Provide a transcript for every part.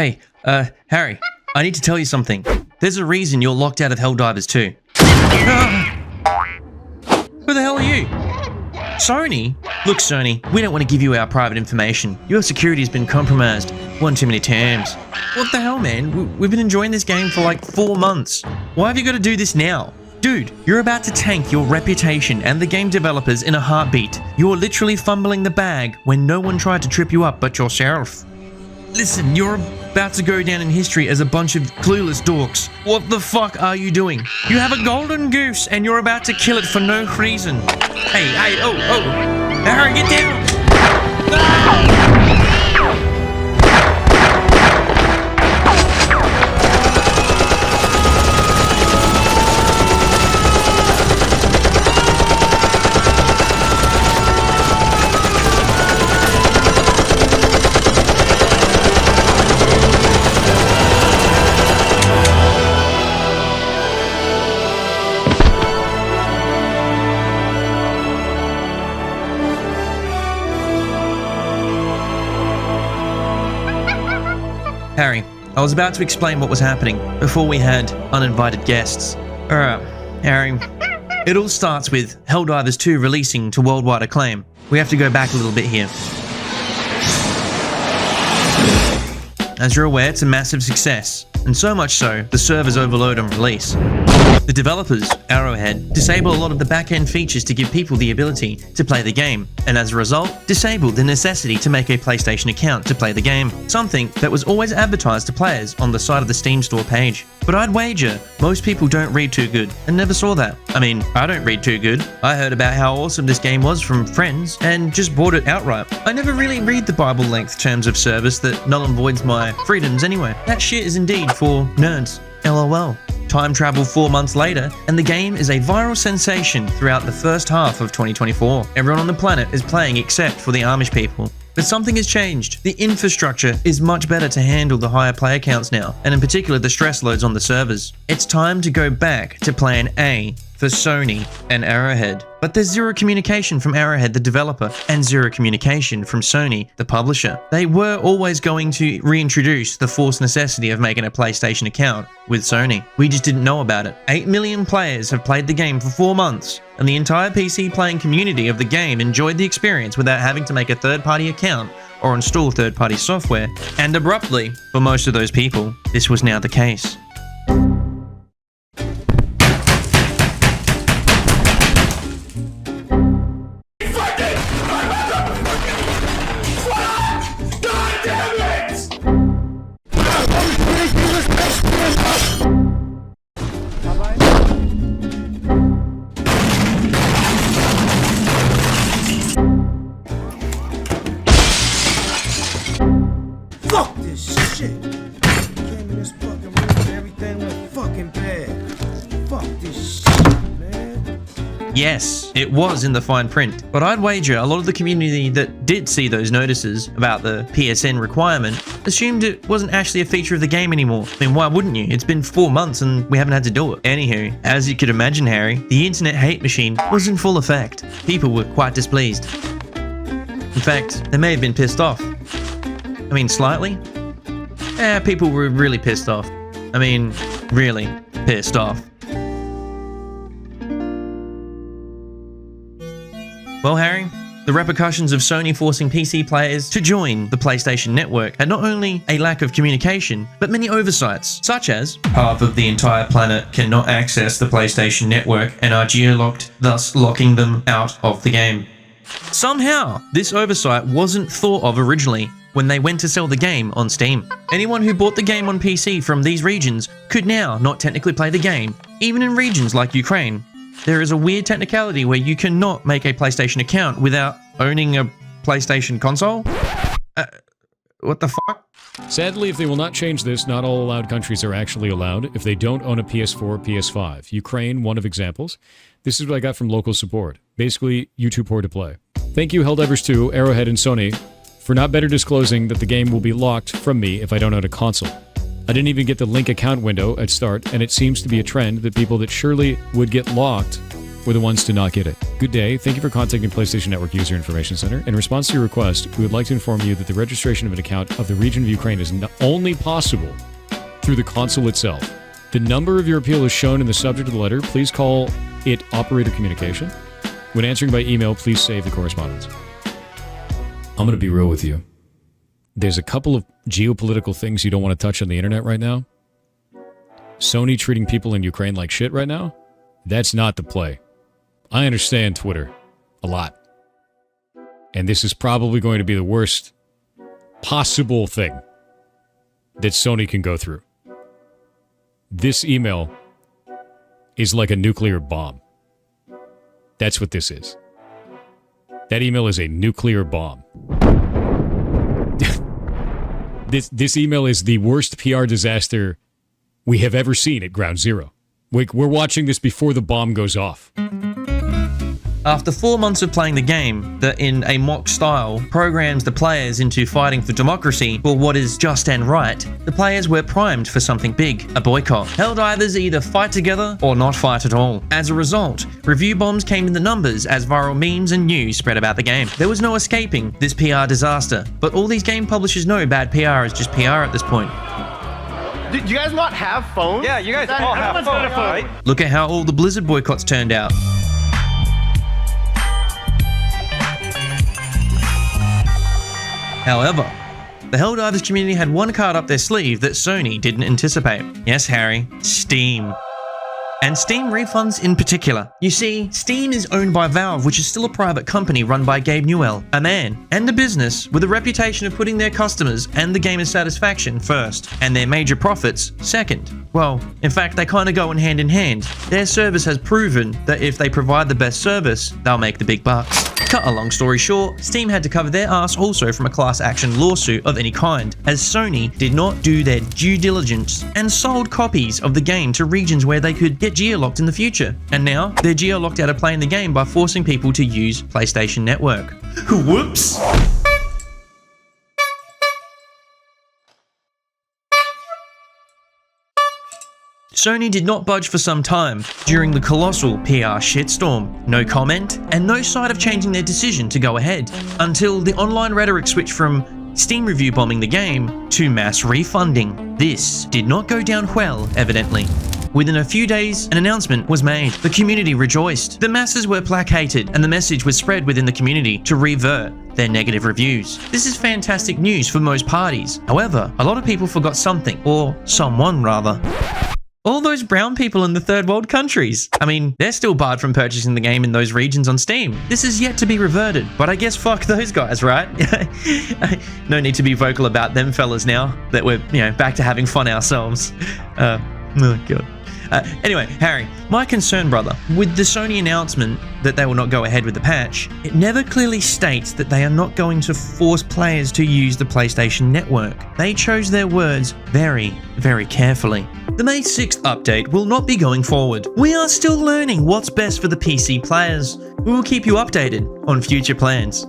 Hey, Harry, I need to tell you something. There's a reason you're locked out of Helldivers 2. Who the hell are you? Sony? Look, Sony, we don't want to give you our private information. Your security has been compromised one too many times. What the hell, man? We've been enjoying this game for like 4 months. Why have you got to do this now? Dude, you're about to tank your reputation and the game developers in a heartbeat. You're literally fumbling the bag when no one tried to trip you up but yourself. Listen, you're about to go down in history as a bunch of clueless dorks. What the fuck are you doing? You have a golden goose and you're about to kill it for no reason. Hey, oh. Harry, get down! Harry, I was about to explain what was happening before we had uninvited guests. Harry, it all starts with Helldivers 2 releasing to worldwide acclaim. We have to go back a little bit here. As you're aware, it's a massive success, and so much so, the servers overload on release. The developers, Arrowhead, disable a lot of the back-end features to give people the ability to play the game, and as a result, disable the necessity to make a PlayStation account to play the game, something that was always advertised to players on the side of the Steam store page. But I'd wager most people don't read too good and never saw that. I mean, I don't read too good. I heard about how awesome this game was from friends and just bought it outright. I never really read the Bible-length terms of service that null and voids my freedoms anyway. That shit is indeed for nerds. LOL. Time travel 4 months later, and the game is a viral sensation throughout the first half of 2024. Everyone on the planet is playing except for the Amish people. But something has changed. The infrastructure is much better to handle the higher player counts now, and in particular the stress loads on the servers. It's time to go back to Plan A for Sony and Arrowhead. But there's zero communication from Arrowhead, the developer, and zero communication from Sony, the publisher. They were always going to reintroduce the forced necessity of making a PlayStation account with Sony. We just didn't know about it. 8 million players have played the game for 4 months, and the entire PC playing community of the game enjoyed the experience without having to make a third-party account or install third-party software. And abruptly, for most of those people, this was now the case. Fuck this shit! Came in this fucking room and everything went fucking bad. Fuck this shit, man. Yes, it was in the fine print, but I'd wager a lot of the community that did see those notices about the PSN requirement assumed it wasn't actually a feature of the game anymore. I mean, why wouldn't you? It's been 4 months and we haven't had to do it. Anywho, as you could imagine, Harry, the internet hate machine was in full effect. People were quite displeased. In fact, they may have been pissed off. I mean, slightly? People were really pissed off. I mean, really pissed off. Well, Harry, the repercussions of Sony forcing PC players to join the PlayStation Network had not only a lack of communication, but many oversights, such as half of the entire planet cannot access the PlayStation Network and are geo-locked, thus locking them out of the game. Somehow, this oversight wasn't thought of originally when they went to sell the game on Steam. Anyone who bought the game on PC from these regions could now not technically play the game, even in regions like Ukraine. There is a weird technicality where you cannot make a PlayStation account without owning a PlayStation console? What the fuck? Sadly, if they will not change this, not all allowed countries are actually allowed if they don't own a PS4 or PS5. Ukraine, one of examples. This is what I got from local support. Basically, you too poor to play. Thank you, Helldivers 2, Arrowhead, and Sony, for not better disclosing that the game will be locked from me if I don't own a console. I didn't even get the link account window at start, and it seems to be a trend that people that surely would get locked were the ones to not get it. Good day. Thank you for contacting PlayStation Network User Information Center. In response to your request, we would like to inform you that the registration of an account of the region of Ukraine is only possible through the console itself. The number of your appeal is shown in the subject of the letter. Please call it operator communication. When answering by email, please save the correspondence. I'm going to be real with you. There's a couple of geopolitical things you don't want to touch on the internet right now. Sony treating people in Ukraine like shit right now, that's not the play. I understand Twitter a lot. And this is probably going to be the worst possible thing that Sony can go through. This email is like a nuclear bomb. That's what this is. That email is a nuclear bomb. This email is the worst PR disaster we have ever seen at Ground Zero. We're watching this before the bomb goes off. After 4 months of playing the game, that in a mock style programs the players into fighting for democracy for what is just and right, the players were primed for something big, a boycott. Helldivers either fight together or not fight at all. As a result, review bombs came in the numbers as viral memes and news spread about the game. There was no escaping this PR disaster, but all these game publishers know bad PR is just PR at this point. Do you guys not have phones? Yeah, you guys all have phones, right? Look at how all the Blizzard boycotts turned out. However, the Helldivers community had one card up their sleeve that Sony didn't anticipate. Yes, Harry, Steam. And Steam refunds in particular. You see, Steam is owned by Valve, which is still a private company run by Gabe Newell, a man and a business with a reputation of putting their customers and the gamer's satisfaction first, and their major profits second. Well, in fact, they kind of go in hand. Their service has proven that if they provide the best service, they'll make the big bucks. Cut a long story short, Steam had to cover their ass also from a class action lawsuit of any kind, as Sony did not do their due diligence and sold copies of the game to regions where they could get geo-locked in the future. And now, they're geo-locked out of playing the game by forcing people to use PlayStation Network. Whoops! Sony did not budge for some time during the colossal PR shitstorm. No comment, and no sight of changing their decision to go ahead, until the online rhetoric switched from Steam review bombing the game to mass refunding. This did not go down well, evidently. Within a few days, an announcement was made. The community rejoiced. The masses were placated, and the message was spread within the community to revert their negative reviews. This is fantastic news for most parties. However, a lot of people forgot something, or someone rather. All those brown people in the third world countries. I mean, they're still barred from purchasing the game in those regions on Steam. This is yet to be reverted, but I guess fuck those guys, right? No need to be vocal about them fellas now that we're, back to having fun ourselves. Oh god. Anyway, Harry, my concern, brother, with the Sony announcement that they will not go ahead with the patch, it never clearly states that they are not going to force players to use the PlayStation Network. They chose their words very, very carefully. The May 6th update will not be going forward. We are still learning what's best for the PC players. We will keep you updated on future plans.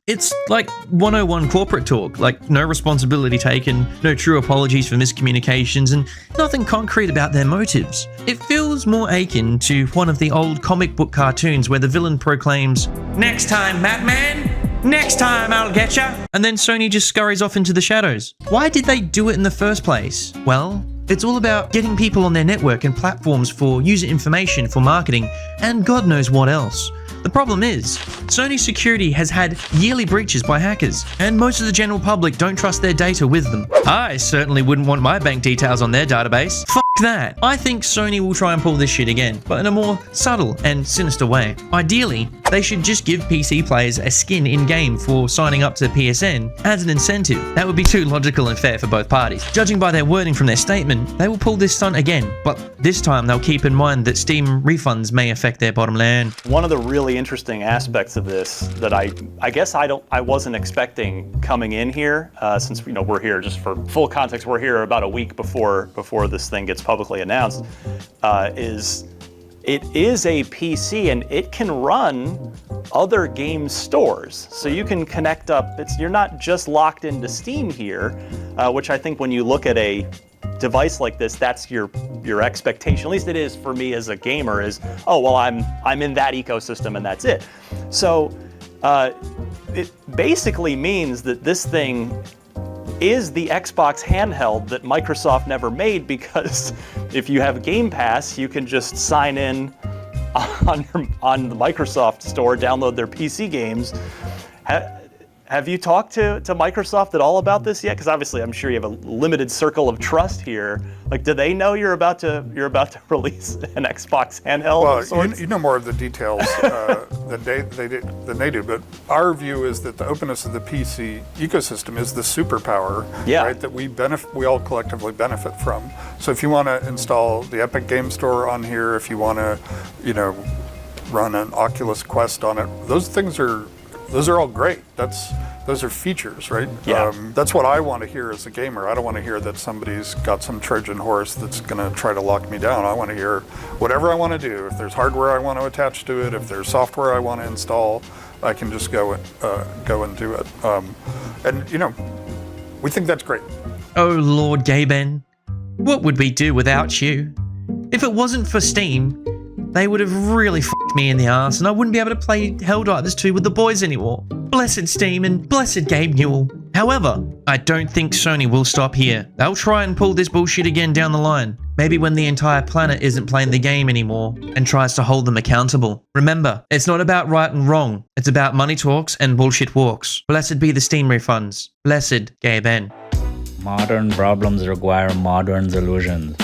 It's like 101 corporate talk, like no responsibility taken, no true apologies for miscommunications, and nothing concrete about their motives. It feels more akin to one of the old comic book cartoons where the villain proclaims, "Next time, Batman! Next time I'll get ya!" And then Sony just scurries off into the shadows. Why did they do it in the first place? Well, it's all about getting people on their network and platforms for user information, for marketing, and God knows what else. The problem is, Sony's security has had yearly breaches by hackers, and most of the general public don't trust their data with them. I certainly wouldn't want my bank details on their database. F that. I think Sony will try and pull this shit again, but in a more subtle and sinister way. Ideally, they should just give PC players a skin in-game for signing up to PSN as an incentive. That would be too logical and fair for both parties. Judging by their wording from their statement, they will pull this stunt again, but this time they'll keep in mind that Steam refunds may affect their bottom line. One of the really interesting aspects of this that I guess I wasn't expecting coming in here, since we're here just for full context, we're here about a week before this thing gets publicly announced, is it is a PC and it can run other game stores. So you can connect up, you're not just locked into Steam here, which I think when you look at a device like this, that's your expectation. At least it is for me as a gamer. Is, oh well, I'm in that ecosystem and that's it. So it basically means that this thing is the Xbox handheld that Microsoft never made, because if you have Game Pass, you can just sign in on the Microsoft store, download their PC games. Have you talked to Microsoft at all about this yet? Because obviously, I'm sure you have a limited circle of trust here. Like, do they know you're about to release an Xbox handheld? Well, you know more of the details than they do. But our view is that the openness of the PC ecosystem is the superpower, right? That we all collectively benefit from. So if you want to install the Epic Game Store on here, if you want to, run an Oculus Quest on it, those are all great. Those are features, right? Yeah. That's what I want to hear as a gamer. I don't want to hear that somebody's got some Trojan horse that's going to try to lock me down. I want to hear whatever I want to do. If there's hardware I want to attach to it, if there's software I want to install, I can just go and do it. We think that's great. Oh Lord Gaben, what would we do without you? If it wasn't for Steam, they would have really f***ed me in the ass and I wouldn't be able to play Helldivers 2 with the boys anymore. Blessed Steam and blessed Gabe Newell. However, I don't think Sony will stop here. They'll try and pull this bullshit again down the line. Maybe when the entire planet isn't playing the game anymore and tries to hold them accountable. Remember, it's not about right and wrong. It's about money talks and bullshit walks. Blessed be the Steam refunds. Blessed Gaben. Modern problems require modern solutions.